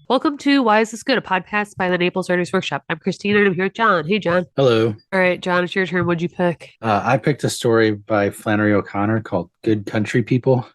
Welcome to Why Is This Good? A podcast by the Naples Writers Workshop. I'm Christina and I'm here with John. Hey, John. Hello. All right, John, it's your turn. What'd you pick? I picked a story by Flannery O'Connor called Good Country People.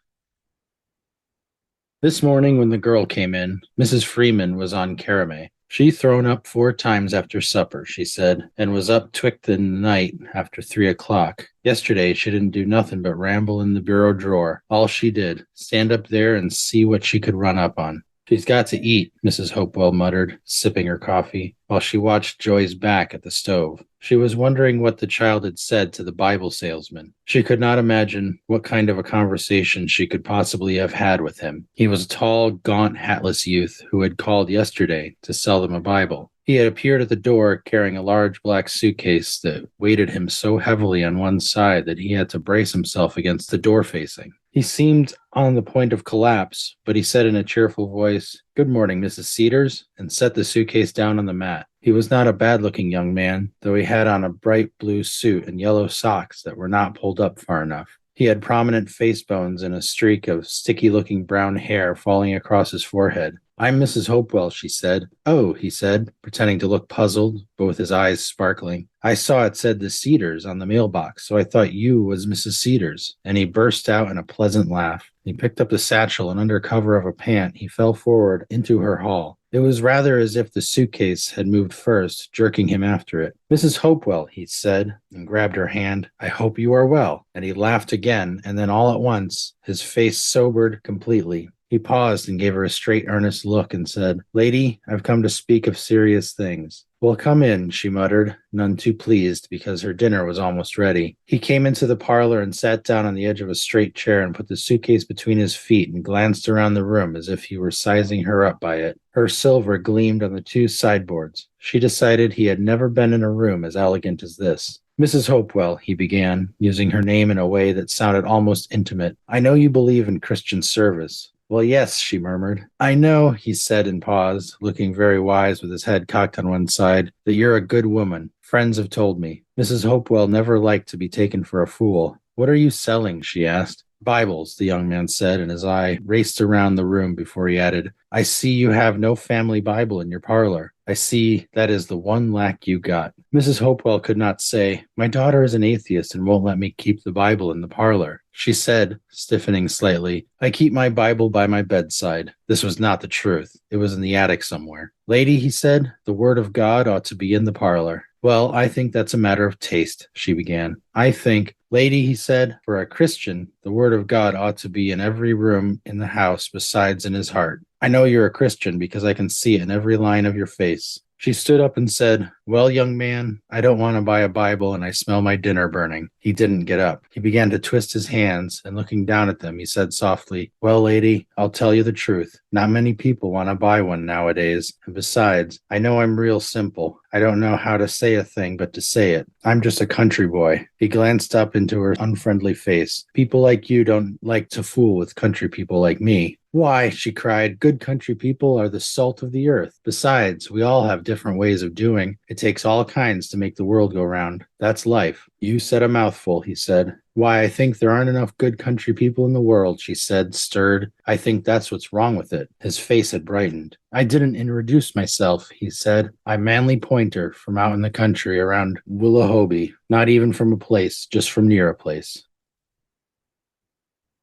This morning, when the girl came in, Mrs. Freeman was on Caramay. She thrown up 4 times after supper, she said, and was up twict in the night after 3 o'clock. Yesterday, she didn't do nothing but ramble in the bureau drawer. All she did, stand up there and see what she could run up on. She's got to eat, Mrs. Hopewell muttered, sipping her coffee, while she watched Joy's back at the stove. She was wondering what the child had said to the Bible salesman. She could not imagine what kind of a conversation she could possibly have had with him. He was a tall, gaunt, hatless youth who had called yesterday to sell them a Bible. He had appeared at the door carrying a large black suitcase that weighted him so heavily on one side that he had to brace himself against the door facing. He seemed on the point of collapse, but he said in a cheerful voice, "Good morning, Mrs. Cedars," and set the suitcase down on the mat. He was not a bad-looking young man, though he had on a bright blue suit and yellow socks that were not pulled up far enough. He had prominent face bones and a streak of sticky-looking brown hair falling across his forehead. "I'm Mrs. Hopewell," she said. "Oh," he said, pretending to look puzzled, but with his eyes sparkling. "I saw it said the Cedars on the mailbox, so I thought you was Mrs. Cedars." And he burst out in a pleasant laugh. He picked up the satchel, and under cover of a pant, he fell forward into her hall. It was rather as if the suitcase had moved first, jerking him after it. "Mrs. Hopewell," he said, and grabbed her hand. "I hope you are well." And he laughed again, and then all at once, his face sobered completely. He paused and gave her a straight, earnest look and said, "Lady, I've come to speak of serious things." "Well, come in," she muttered, none too pleased because her dinner was almost ready. He came into the parlor and sat down on the edge of a straight chair and put the suitcase between his feet and glanced around the room as if he were sizing her up by it. Her silver gleamed on the two sideboards. She decided he had never been in a room as elegant as this. "Mrs. Hopewell," he began, using her name in a way that sounded almost intimate, "I know you believe in Christian service." "Well, yes," she murmured. "I know," he said and paused, looking very wise with his head cocked on one side, "that you're a good woman. Friends have told me." Mrs. Hopewell never liked to be taken for a fool. "What are you selling?" she asked. "Bibles," the young man said, and his eye raced around the room before he added, "I see you have no family Bible in your parlor. I see that is the one lack you got." Mrs. Hopewell could not say, "My daughter is an atheist and won't let me keep the Bible in the parlor." She said, stiffening slightly, "I keep my Bible by my bedside." This was not the truth. It was in the attic somewhere. "Lady," he said, "the Word of God ought to be in the parlor." "Well, I think that's a matter of taste," she began. "I think, lady," he said, "for a Christian, the Word of God ought to be in every room in the house besides in his heart. I know you're a Christian because I can see it in every line of your face." She stood up and said, "Well, young man, I don't want to buy a Bible and I smell my dinner burning." He didn't get up. He began to twist his hands, and looking down at them, he said softly, "Well, lady, I'll tell you the truth. Not many people want to buy one nowadays. And besides, I know I'm real simple. I don't know how to say a thing but to say it. I'm just a country boy." He glanced up into her unfriendly face. "People like you don't like to fool with country people like me." "Why," she cried, "good country people are the salt of the earth. Besides, we all have different ways of doing. It takes all kinds to make the world go round. That's life." "You said a mouthful," he said. "Why, I think there aren't enough good country people in the world," she said, stirred. "I think that's what's wrong with it." His face had brightened. "I didn't introduce myself," he said. "I'm Manly Pointer from out in the country around Willahobie. Not even from a place, just from near a place."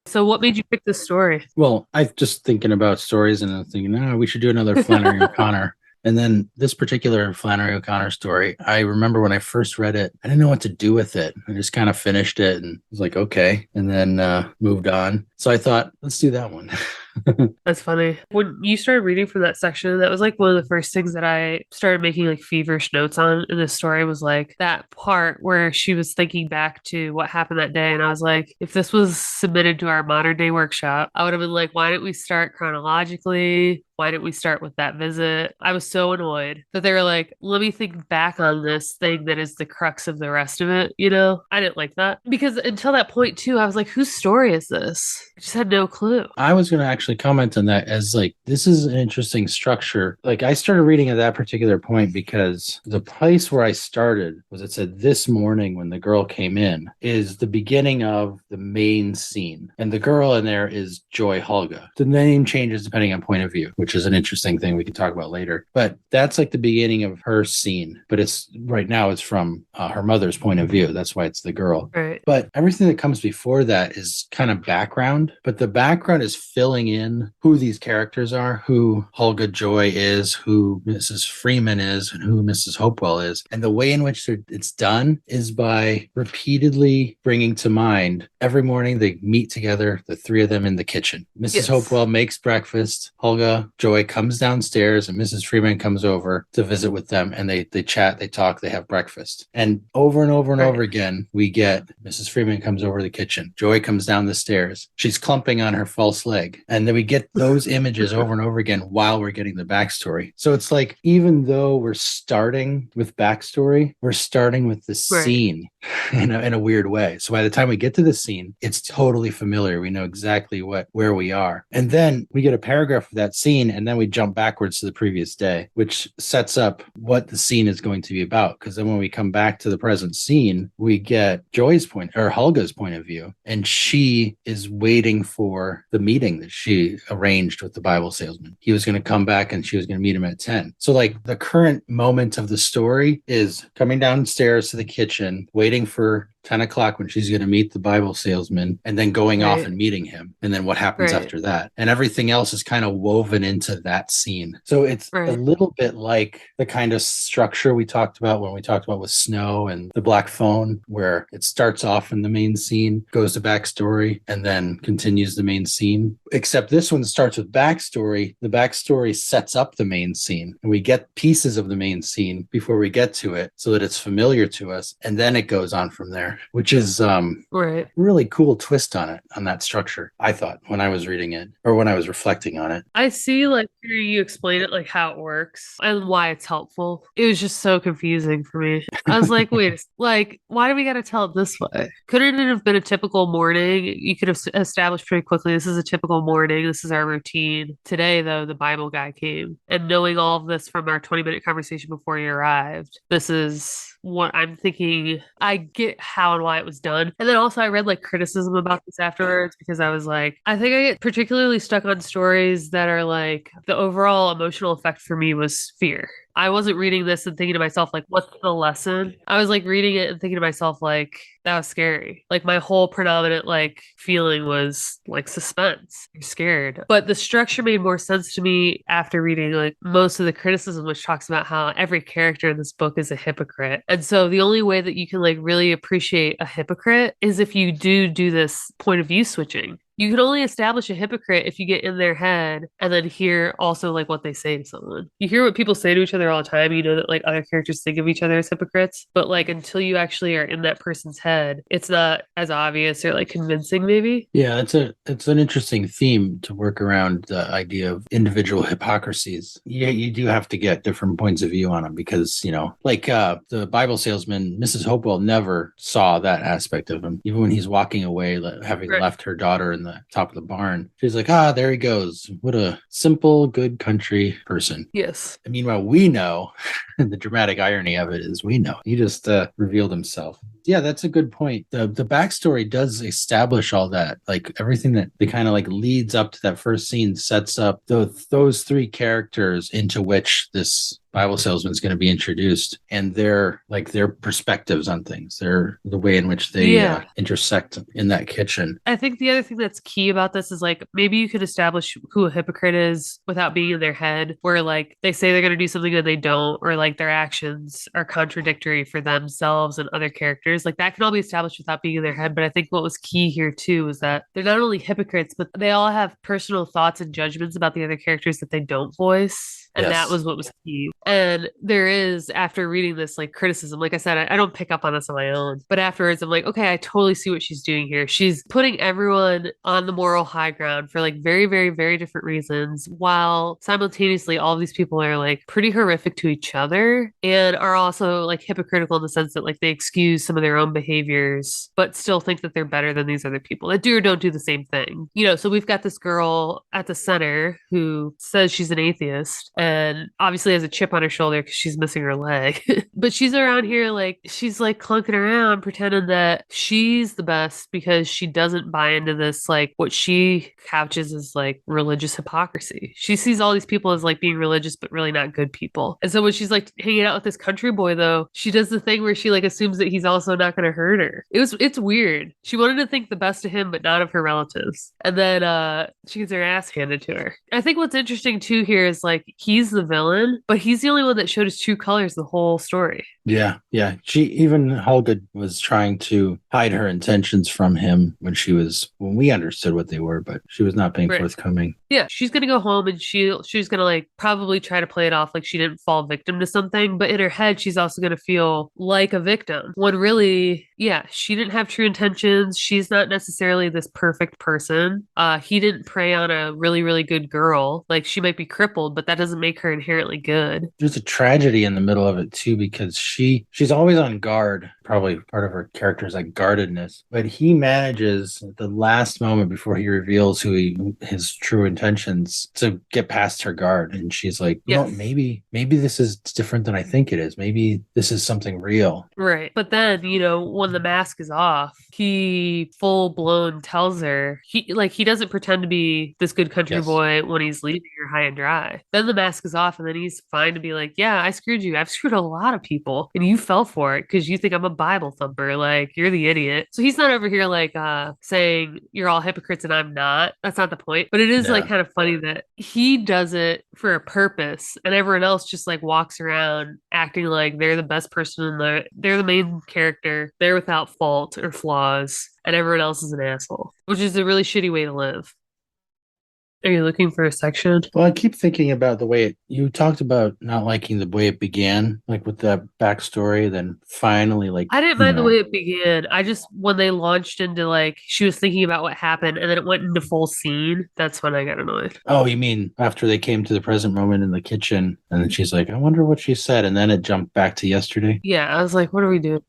So, what made you pick this story? Well, I just thinking about stories and I'm thinking, we should do another Flannery O'Connor. And then this particular Flannery O'Connor story, I remember when I first read it, I didn't know what to do with it. I just kind of finished it and was like, okay, and then moved on. So I thought, let's do that one. That's funny. When you started reading from that section, that was like one of the first things that I started making like feverish notes on in this story was like that part where she was thinking back to what happened that day. And I was like, if this was submitted to our modern day workshop, I would have been like, why didn't we start chronologically? Why didn't we start with that visit? I was so annoyed that they were like, let me think back on this thing that is the crux of the rest of it. You know, I didn't like that because until that point, too, I was like, whose story is this? I just had no clue. I was going to actually comment on that as like, this is an interesting structure. Like, I started reading at that particular point because the place where I started was it said this morning when the girl came in is the beginning of the main scene. And the girl in there is Joy Hulga. The name changes depending on point of view, which which is an interesting thing we can talk about later. But that's like the beginning of her scene. But it's right now it's from her mother's point of view. That's why it's the girl. Right. But everything that comes before that is kind of background. But the background is filling in who these characters are, who Helga Joy is, who Mrs. Freeman is, and who Mrs. Hopewell is. And the way in which it's done is by repeatedly bringing to mind every morning they meet together, the three of them in the kitchen. Mrs. Hopewell makes breakfast. Helga Joy comes downstairs and Mrs. Freeman comes over to visit with them, and they chat, they talk, they have breakfast. And over and over again, we get Mrs. Freeman comes over to the kitchen. Joy comes down the stairs. She's clumping on her false leg. And then we get those images over and over again while we're getting the backstory. So it's like, even though we're starting with backstory, we're starting with the scene in a weird way. So by the time we get to the scene, it's totally familiar. We know exactly where we are. And then we get a paragraph of that scene, and then we jump backwards to the previous day, which sets up what the scene is going to be about. Because then when we come back to the present scene, we get Joy's point, or Helga's point of view, and she is waiting for the meeting that she arranged with the Bible salesman. He was going to come back and she was going to meet him at 10. So like the current moment of the story is coming downstairs to the kitchen, waiting for 10 o'clock when she's going to meet the Bible salesman, and then going off and meeting him. And then what happens after that? And everything else is kind of woven into that scene. So it's a little bit like the kind of structure we talked about when we talked about with Snow and the Black Phone, where it starts off in the main scene, goes to backstory, and then continues the main scene. Except this one starts with backstory. The backstory sets up the main scene, and we get pieces of the main scene before we get to it so that it's familiar to us. And then it goes on from there, which is really cool twist on that structure, I thought, when I was reading it or when I was reflecting on it. I see, like, hearing you explain it, like how it works and why it's helpful. It was just so confusing for me. I was like, wait, like, why do we got to tell it this way? Couldn't it have been a typical morning? You could have established pretty quickly, this is a typical morning. This is our routine. Today, though, the Bible guy came. And knowing all of this from our 20-minute conversation before you arrived, this is what I'm thinking. I get how and why it was done. And then also I read like criticism about this afterwards, because I was like, I think I get particularly stuck on stories that are like, the overall emotional effect for me was fear. I wasn't reading this and thinking to myself, like, what's the lesson? I was like reading it and thinking to myself, like, that was scary. Like my whole predominant like feeling was like suspense. You're scared. But the structure made more sense to me after reading like most of the criticism, which talks about how every character in this book is a hypocrite. And so the only way that you can like really appreciate a hypocrite is if you do this point of view switching. You can only establish a hypocrite if you get in their head and then hear also like what they say to someone. You hear what people say to each other all the time. You know that like other characters think of each other as hypocrites, but like until you actually are in that person's head, it's not as obvious or like convincing maybe. Yeah, it's an interesting theme to work around, the idea of individual hypocrisies. Yeah, you do have to get different points of view on them because, you know, like the Bible salesman, Mrs. Hopewell never saw that aspect of him. Even when he's walking away, having left her daughter in the top of the barn, she's like, there he goes. What a simple, good country person. Yes. And meanwhile, we know the dramatic irony of it is we know he just revealed himself. Yeah, that's a good point. The backstory does establish all that, like everything that they kind of like leads up to that first scene sets up those three characters into which this Bible salesman is going to be introduced, and their perspectives on things, the way in which they intersect in that kitchen. I think the other thing that's key about this is like maybe you could establish who a hypocrite is without being in their head, where like they say they're going to do something and they don't, or like their actions are contradictory for themselves and other characters. Like that can all be established without being in their head. But I think what was key here too is that they're not only hypocrites, but they all have personal thoughts and judgments about the other characters that they don't voice. And that was what was key. And there is, after reading this, like criticism, like I said, I don't pick up on this on my own, but afterwards I'm like, okay, I totally see what she's doing here. She's putting everyone on the moral high ground for like very, very, very different reasons, while simultaneously all of these people are like pretty horrific to each other and are also like hypocritical in the sense that like they excuse some of their own behaviors, but still think that they're better than these other people that do or don't do the same thing. So we've got this girl at the center who says she's an atheist and obviously has a chip on her shoulder because she's missing her leg. But she's around here like she's like clunking around pretending that she's the best because she doesn't buy into this like what she couches as like religious hypocrisy. She sees all these people as like being religious but really not good people. And so when she's like hanging out with this country boy though, she does the thing where she like assumes that he's also not going to hurt her. It's weird. She wanted to think the best of him but not of her relatives. And then she gets her ass handed to her. I think what's interesting too here is like he's the villain, but he's the only one that showed his true colors the whole story. Yeah, yeah. Even Helga was trying to hide her intentions from him when we understood what they were, but she was not being forthcoming. Yeah, she's gonna go home and she's gonna like probably try to play it off like she didn't fall victim to something, but in her head she's also gonna feel like a victim when really, yeah, she didn't have true intentions. She's not necessarily this perfect person. He didn't prey on a really, really good girl. Like she might be crippled, but that doesn't make her inherently good. There's a tragedy in the middle of it too, because she's always on guard. Probably part of her character is like guardedness, but he manages at the last moment before he reveals his true intentions to get past her guard, and she's like, yes. maybe this is different than I think it is. Maybe this is something real. Right. But then, when the mask is off, he full blown tells her he doesn't pretend to be this good country boy when he's leaving her high and dry. Then the mask is off, and then he's fine to be like, yeah, I screwed you. I've screwed a lot of people, and you fell for it because you think I'm a Bible thumper. Like you're the idiot. So he's not over here like saying you're all hypocrites and I'm not. That's not the point. But it is like kind of funny that he does it for a purpose, and everyone else just like walks around acting like they're the best person they're the main character. They're without fault or flaws, and everyone else is an asshole, which is a really shitty way to live. Are you looking for a section? Well, I keep thinking about the way you talked about not liking the way it began, like with that backstory, then finally, like I didn't mind the way it began. I just when they launched into like she was thinking about what happened and then it went into full scene, that's when I got annoyed. Oh, you mean after they came to the present moment in the kitchen and then she's like, I wonder what she said, and then it jumped back to yesterday? Yeah, I was like, what are we doing?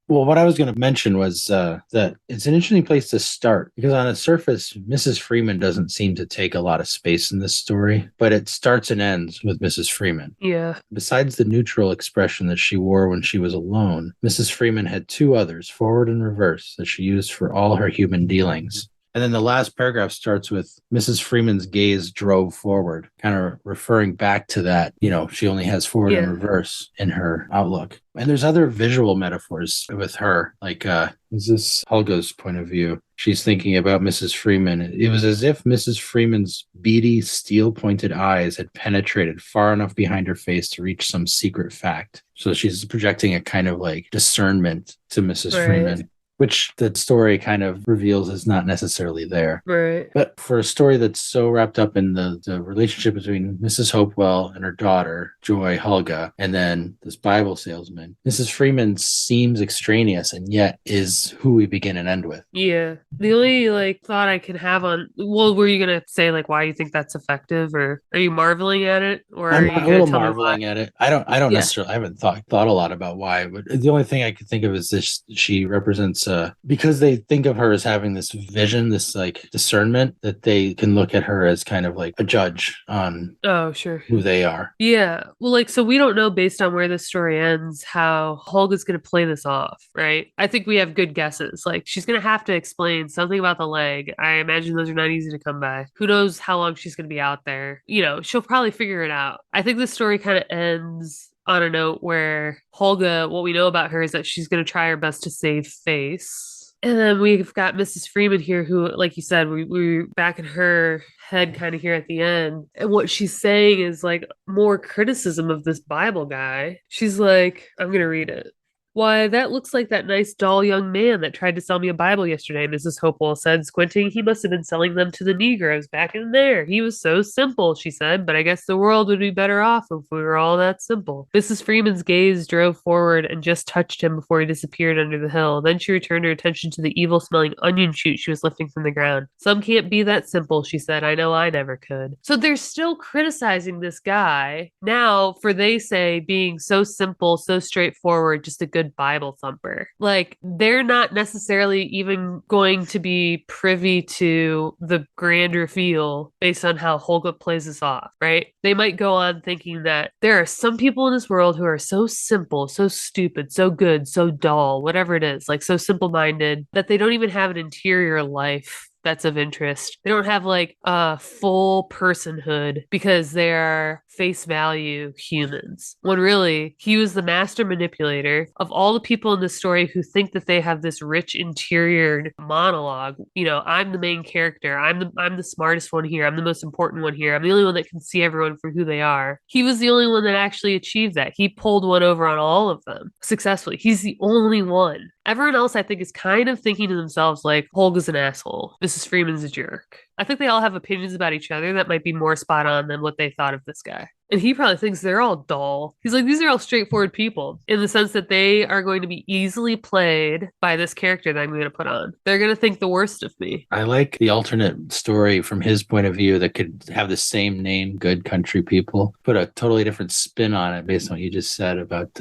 Well, what I was going to mention was that it's an interesting place to start because on the surface, Mrs. Freeman doesn't seem to take a lot of space in this story, but it starts and ends with Mrs. Freeman. Yeah. Besides the neutral expression that she wore when she was alone, Mrs. Freeman had two others, forward and reverse, that she used for all her human dealings. And then the last paragraph starts with Mrs. Freeman's gaze drove forward, kind of referring back to that, she only has forward and reverse in her outlook. And there's other visual metaphors with her, like, is this Helga's point of view? She's thinking about Mrs. Freeman. It was as if Mrs. Freeman's beady, steel-pointed eyes had penetrated far enough behind her face to reach some secret fact. So she's projecting a kind of like discernment to Mrs. Freeman, which the story kind of reveals is not necessarily there. Right. But for a story that's so wrapped up in the relationship between Mrs. Hopewell and her daughter, Joy Helga, and then this Bible salesman, Mrs. Freeman seems extraneous and yet is who we begin and end with. Yeah. The only like thought I can have were you going to say like why you think that's effective, or are you marveling at it, or I'm are you a little marveling at it. I don't necessarily, I haven't thought a lot about why, but the only thing I could think of is this: she represents because they think of her as having this vision, this like discernment, that they can look at her as kind of like a judge on who they are. Yeah. Well, like, so we don't know based on where this story ends how Holga's going to play this off, right? I think we have good guesses. Like, she's going to have to explain something about the leg. I imagine those are not easy to come by. Who knows how long she's going to be out there? She'll probably figure it out. I think the story kind of ends on a note where Helga, what we know about her is that she's going to try her best to save face. And then we've got Mrs. Freeman here who, like you said, we're back in her head kind of here at the end. And what she's saying is like more criticism of this Bible guy. She's like, I'm going to read it. Why, that looks like that nice, dull young man that tried to sell me a Bible yesterday, Mrs. Hopewell said, squinting. He must have been selling them to the Negroes back in there. He was so simple, she said, but I guess the world would be better off if we were all that simple. Mrs. Freeman's gaze drove forward and just touched him before he disappeared under the hill. Then she returned her attention to the evil-smelling onion shoot she was lifting from the ground. Some can't be that simple, she said. I know I never could. So they're still criticizing this guy now for, they say, being so simple, so straightforward, just a good good Bible thumper. Like, they're not necessarily even going to be privy to the grand reveal based on how Holga plays this off, right? They might go on thinking that there are some people in this world who are so simple, so stupid, so good, so dull, whatever it is, like so simple minded that they don't even have an interior life that's of interest. They don't have like a full personhood because they're face value humans. When really, he was the master manipulator of all the people in this story who think that they have this rich interior monologue. You know, I'm the main character. I'm the smartest one here. I'm the most important one here. I'm the only one that can see everyone for who they are. He was the only one that actually achieved that. He pulled one over on all of them successfully. He's the only one. Everyone else, I think, is kind of thinking to themselves, like, Holga's an asshole. Mrs. Freeman's a jerk. I think they all have opinions about each other that might be more spot on than what they thought of this guy. And he probably thinks they're all dull. He's like, these are all straightforward people in the sense that they are going to be easily played by this character that I'm going to put on. They're going to think the worst of me. I like the alternate story from his point of view that could have the same name, Good Country People, put a totally different spin on it based on what you just said about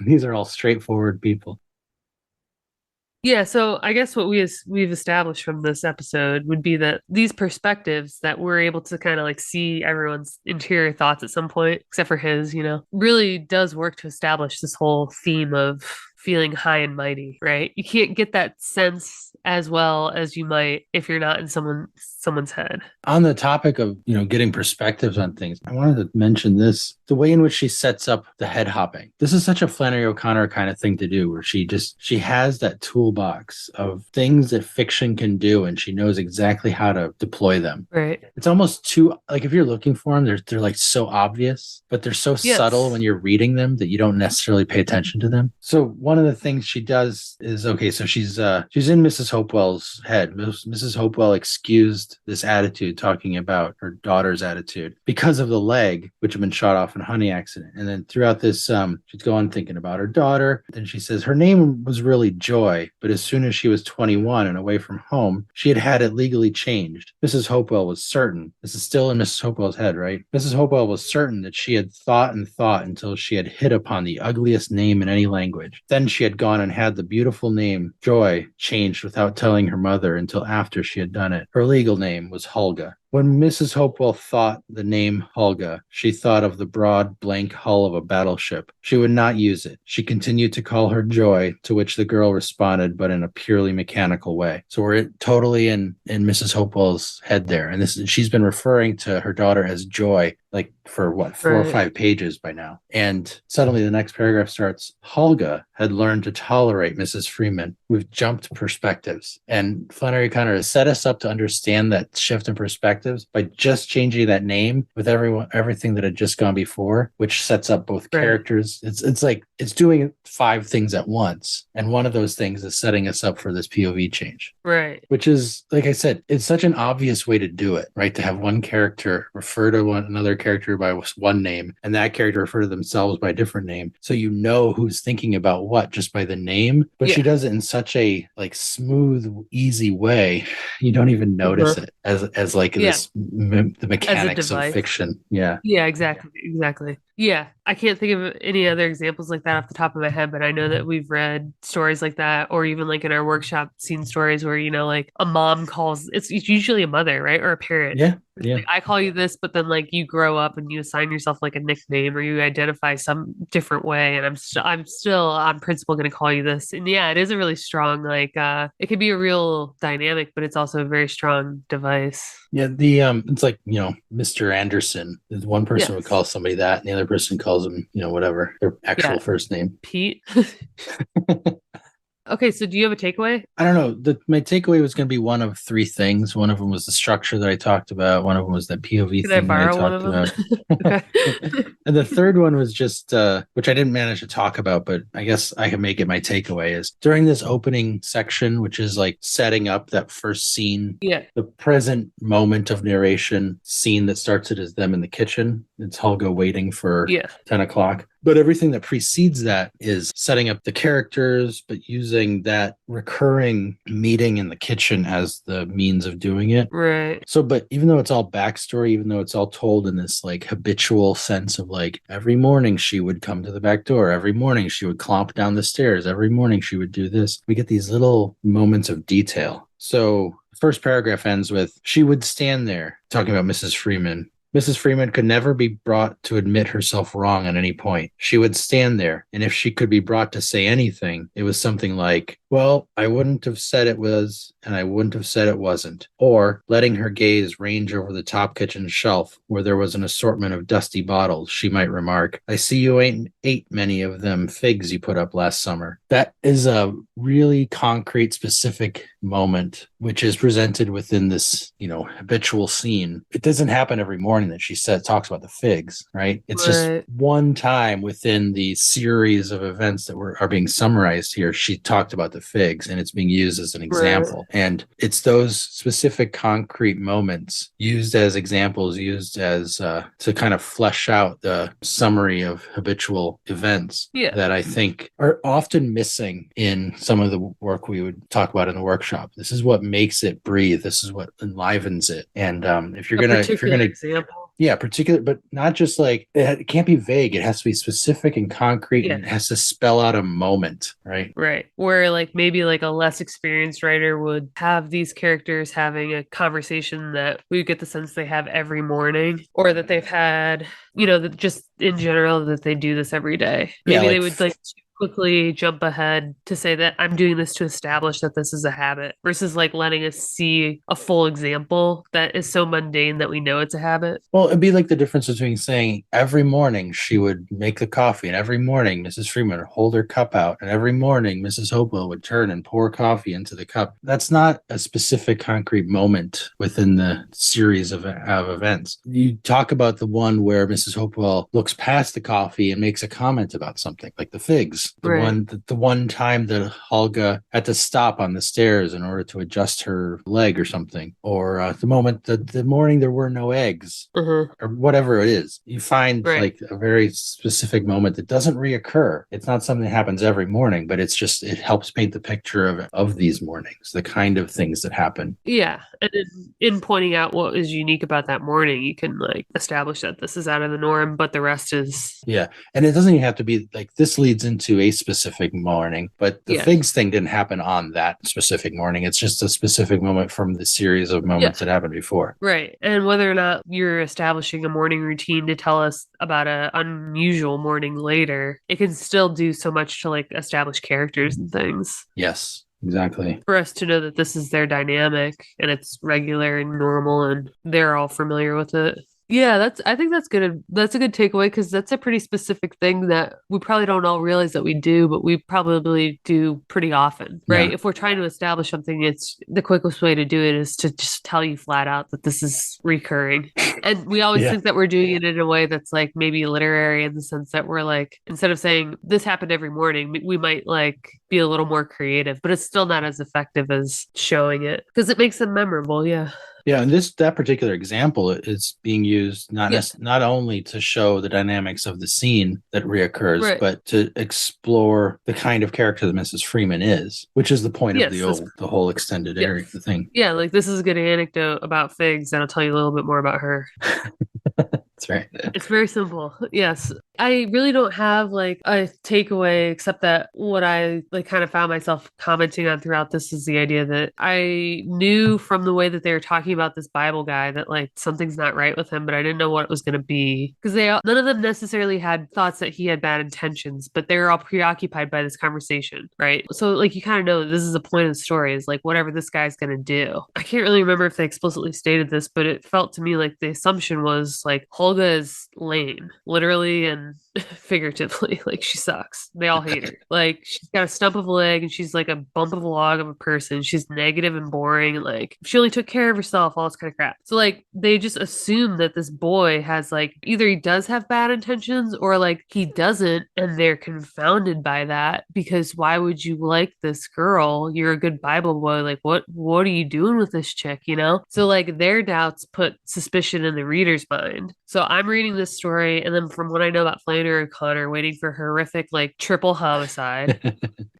these are all straightforward people. Yeah, so I guess what we've established from this episode would be that these perspectives that we're able to kind of like see everyone's interior thoughts at some point, except for his, really does work to establish this whole theme of feeling high and mighty, right? You can't get that sense as well as you might if you're not in someone's head. On the topic of, getting perspectives on things, I wanted to mention this, the way in which she sets up the head hopping. This is such a Flannery O'Connor kind of thing to do, where she has that toolbox of things that fiction can do, and she knows exactly how to deploy them. Right. It's almost too, like, if you're looking for them, they're like so obvious, but they're so subtle when you're reading them that you don't necessarily pay attention to them. So one of the things she does is, okay, so she's in Mrs. Hopewell's head. Mrs. Hopewell excused this attitude, talking about her daughter's attitude because of the leg, which had been shot off in a honey accident. And then throughout this, she's going thinking about her daughter. Then she says her name was really Joy, but as soon as she was 21 and away from home, she had had it legally changed. Mrs. Hopewell was certain. This is still in Mrs. Hopewell's head, right? Mrs. Hopewell was certain that she had thought and thought until she had hit upon the ugliest name in any language. Then she had gone and had the beautiful name Joy changed without telling her mother until after she had done it. Her legal name was Hulga. When Mrs. Hopewell thought the name Hulga, she thought of the broad, blank hull of a battleship. She would not use it. She continued to call her Joy, to which the girl responded, but in a purely mechanical way. So we're totally in Mrs. Hopewell's head there. And she's been referring to her daughter as Joy, like for what, 4 or 5 pages by now. And suddenly the next paragraph starts, Hulga had learned to tolerate Mrs. Freeman. We've jumped perspectives. And Flannery O'Connor has set us up to understand that shift in perspectives by just changing that name with everything that had just gone before, which sets up both characters. It's like it's doing 5 things at once. And one of those things is setting us up for this POV change. Right. Which is, like I said, it's such an obvious way to do it, right? To have one character refer to another character by one name, and that character refer to themselves by a different name. So you know who's thinking about what just by the name. But she does it in such a like smooth, easy way. You don't even notice it as like this the mechanics of fiction. Yeah. Yeah, exactly. Yeah, I can't think of any other examples like that off the top of my head, but I know that we've read stories like that, or even like in our workshop seen stories where, like a mom calls, it's usually a mother, right? Or a parent. Yeah. Like, I call you this, but then like you grow up and you assign yourself like a nickname or you identify some different way. And I'm still on principle going to call you this. And yeah, it is a really strong, like, it could be a real dynamic, but it's also a very strong device. Yeah. It's like, Mr. Anderson. One person would call somebody that, and the other person calls them, whatever their actual first name. Pete. Okay, so do you have a takeaway? I don't know. My takeaway was going to be one of 3 things. One of them was the structure that I talked about. One of them was that POV thing that I talked about. And the third one was just, which I didn't manage to talk about, but I guess I can make it my takeaway, is during this opening section, which is like setting up that first scene, the present moment of narration scene that starts it as them in the kitchen. It's Helga waiting for 10 o'clock. But everything that precedes that is setting up the characters, but using that recurring meeting in the kitchen as the means of doing it. Right. So, but even though it's all backstory, even though it's all told in this like habitual sense of like every morning she would come to the back door, every morning she would clomp down the stairs, every morning she would do this, we get these little moments of detail. So, the first paragraph ends with she would stand there talking about Mrs. Freeman. Mrs. Freeman could never be brought to admit herself wrong at any point. She would stand there, and if she could be brought to say anything, it was something like, well, I wouldn't have said it was, and I wouldn't have said it wasn't. Or letting her gaze range over the top kitchen shelf where there was an assortment of dusty bottles, she might remark, I see you ain't ate many of them figs you put up last summer. That is a really concrete, specific moment, which is presented within this, habitual scene. It doesn't happen every morning that she talks about the figs, right? It's just Right. one time within the series of events that are being summarized here. She talked about the figs, and it's being used as an Right. example. And it's those specific concrete moments used as examples, used as to kind of flesh out the summary of habitual events Yeah. that I think are often missing in some of the work we would talk about in the workshop. This is what makes it breathe. This is what enlivens it. And A particular example. yeah, particular, but not just like it can't be vague. It has to be specific and concrete, Yeah. and it has to spell out a moment, right? Right. Where like maybe like a less experienced writer would have these characters having a conversation that we get the sense they have every morning, or that they've had, that just in general that they do this every day. Yeah, Maybe they like would like quickly jump ahead to say that I'm doing this to establish that this is a habit versus like letting us see a full example that is so mundane that we know it's a habit. well, it'd be like the difference between saying every morning she would make the coffee, and every morning Mrs. Freeman would hold her cup out, and every morning Mrs. Hopewell would turn and pour coffee into the cup. That's not a specific concrete moment within the series of events. You talk about the one where Mrs. Hopewell looks past the coffee and makes a comment about something, like the figs. Right. The one time that Helga had to stop on the stairs in order to adjust her leg or something, or the morning there were no eggs, Uh-huh. or whatever it is. You find Right. like a very specific moment that doesn't reoccur. It's not something that happens every morning, but it helps paint the picture of these mornings, the kind of things that happen. Yeah. And in pointing out what is unique about that morning, you can like establish that this is out of the norm, but the rest is. Yeah. And it doesn't even have to be like this leads into a specific morning, but the Yeah. figs thing didn't happen on that specific morning. It's just a specific moment from the series of moments that happened before. Right. And whether or not you're establishing a morning routine to tell us about an unusual morning later, it can still do so much to like establish characters and things Yes, exactly. for us to know that this is their dynamic and it's regular and normal and they're all familiar with it. Yeah, I think that's good. That's a good takeaway because that's a pretty specific thing that we probably don't all realize that we do, but we probably do pretty often, right? Yeah. If we're trying to establish something, it's the quickest way to do it is to just tell you flat out that this is recurring. And we always Yeah. think that we're doing it in a way that's like maybe literary in the sense that we're like, instead of saying this happened every morning, we might like be a little more creative, but it's still not as effective as showing it because it makes them memorable. Yeah. Yeah, and that particular example is being used not only to show the dynamics of the scene that reoccurs, Right. but to explore the kind of character that Mrs. Freeman is, which is the point of the whole extended area the thing. Yeah, like this is a good anecdote about figs, and I'll tell you a little bit more about her. That's right. It's very simple. Yes. I really don't have like a takeaway except that what I like kind of found myself commenting on throughout this is the idea that I knew from the way that they were talking about this Bible guy that like something's not right with him, but I didn't know what it was going to be because none of them necessarily had thoughts that he had bad intentions, but they were all preoccupied by this conversation, right? So like you kind of know that this is the point of the story is like whatever this guy's going to do. I can't really remember if they explicitly stated this, but it felt to me like the assumption was like Holga is lame, literally and figuratively. Like she sucks. They all hate her. Like she's got a stump of a leg and she's like a bump of a log of a person. She's negative and boring. And like she only took care of herself, all this kind of crap. So like they just assume that this boy has like either he does have bad intentions or like he doesn't, and they're confounded by that because why would you like this girl? You're a good Bible boy. Like what are you doing with this chick, you know? So like their doubts put suspicion in the reader's mind. So I'm reading this story, and then from what I know about about Flannery O'Connor waiting for horrific, like triple homicide.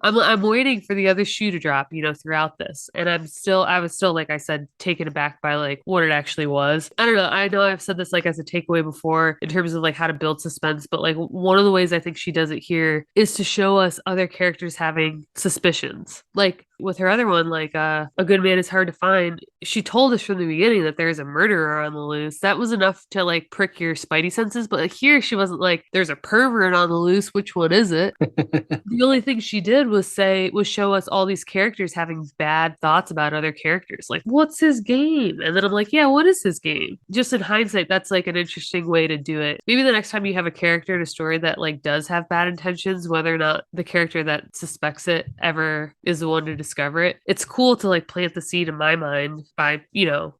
I'm waiting for the other shoe to drop, throughout this. And I was still, like I said, taken aback by like what it actually was. I don't know. I know I've said this like as a takeaway before in terms of like how to build suspense, but like one of the ways I think she does it here is to show us other characters having suspicions. Like with her other one, like a good man is hard to find. She told us from the beginning that there's a murderer on the loose. That was enough to like prick your spidey senses. But like here, she wasn't like, there's a pervert on the loose. Which one is it? The only thing she did was show us all these characters having bad thoughts about other characters. Like, what's his game? And then I'm like, yeah, what is his game? Just in hindsight, that's like an interesting way to do it. Maybe the next time you have a character in a story that like does have bad intentions, whether or not the character that suspects it ever is the one to discover it, it's cool to like plant the seed in my mind by,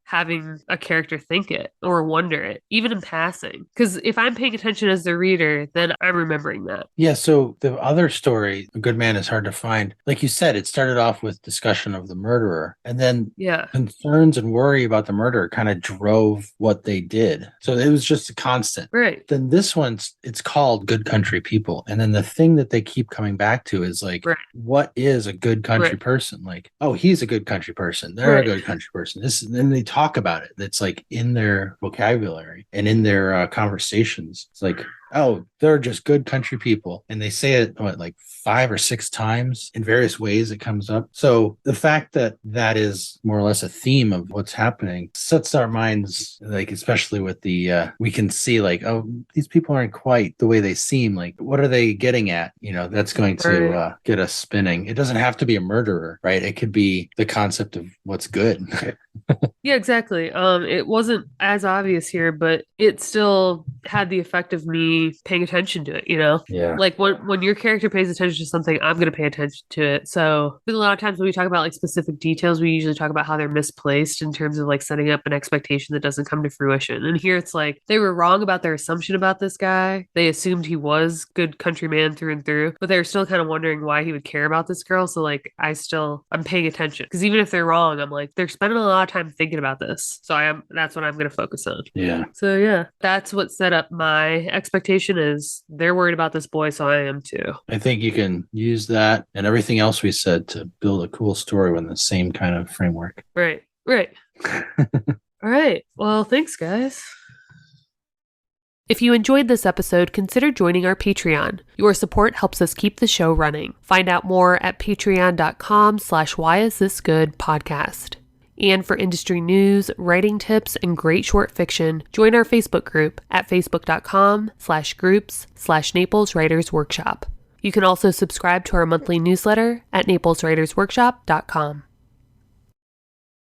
having a character think it or wonder it, even in passing. Because if I'm paying attention as the reader, then I'm remembering that. Yeah, so the other story, A Good Man is Hard to Find, like you said, it started off with discussion of the murderer, and then Yeah. concerns and worry about the murderer kind of drove what they did. So it was just a constant. Right. Then this one's, it's called Good Country People. And then the thing that they keep coming back to is like, Right. what is a good country Right. person? Like, oh, he's a good country person. They're a good country person. Then they talk about it. It's like in their vocabulary and in their conversations. It's like, oh, they're just good country people. And they say it, like 5 or 6 times in various ways it comes up. So the fact that that is more or less a theme of what's happening sets our minds, like, especially with the, we can see like, oh, these people aren't quite the way they seem. Like, what are they getting at? That's going to get us spinning. It doesn't have to be a murderer, right? It could be the concept of what's good. Yeah, exactly. It wasn't as obvious here, but it still had the effect of me paying attention to it. Yeah. Like when your character pays attention to something, I'm gonna pay attention to it. So a lot of times when we talk about like specific details, we usually talk about how they're misplaced in terms of like setting up an expectation that doesn't come to fruition. And here it's like they were wrong about their assumption about this guy. They assumed he was good countryman through and through, but they were still kind of wondering why he would care about this girl. So like I'm paying attention because even if they're wrong, I'm like they're spending a lot of time thinking about this. So that's what I'm going to focus on. Yeah. So yeah, that's what set up my expectation is they're worried about this boy, so I am too. I think you can use that and everything else we said to build a cool story within the same kind of framework. Right. All right. Well, thanks, guys. If you enjoyed this episode, consider joining our Patreon. Your support helps us keep the show running. Find out more at patreon.com/whyisthisgoodpodcast. And for industry news, writing tips, and great short fiction, join our Facebook group at facebook.com/groups/Naples Writers Workshop. You can also subscribe to our monthly newsletter at napleswritersworkshop.com.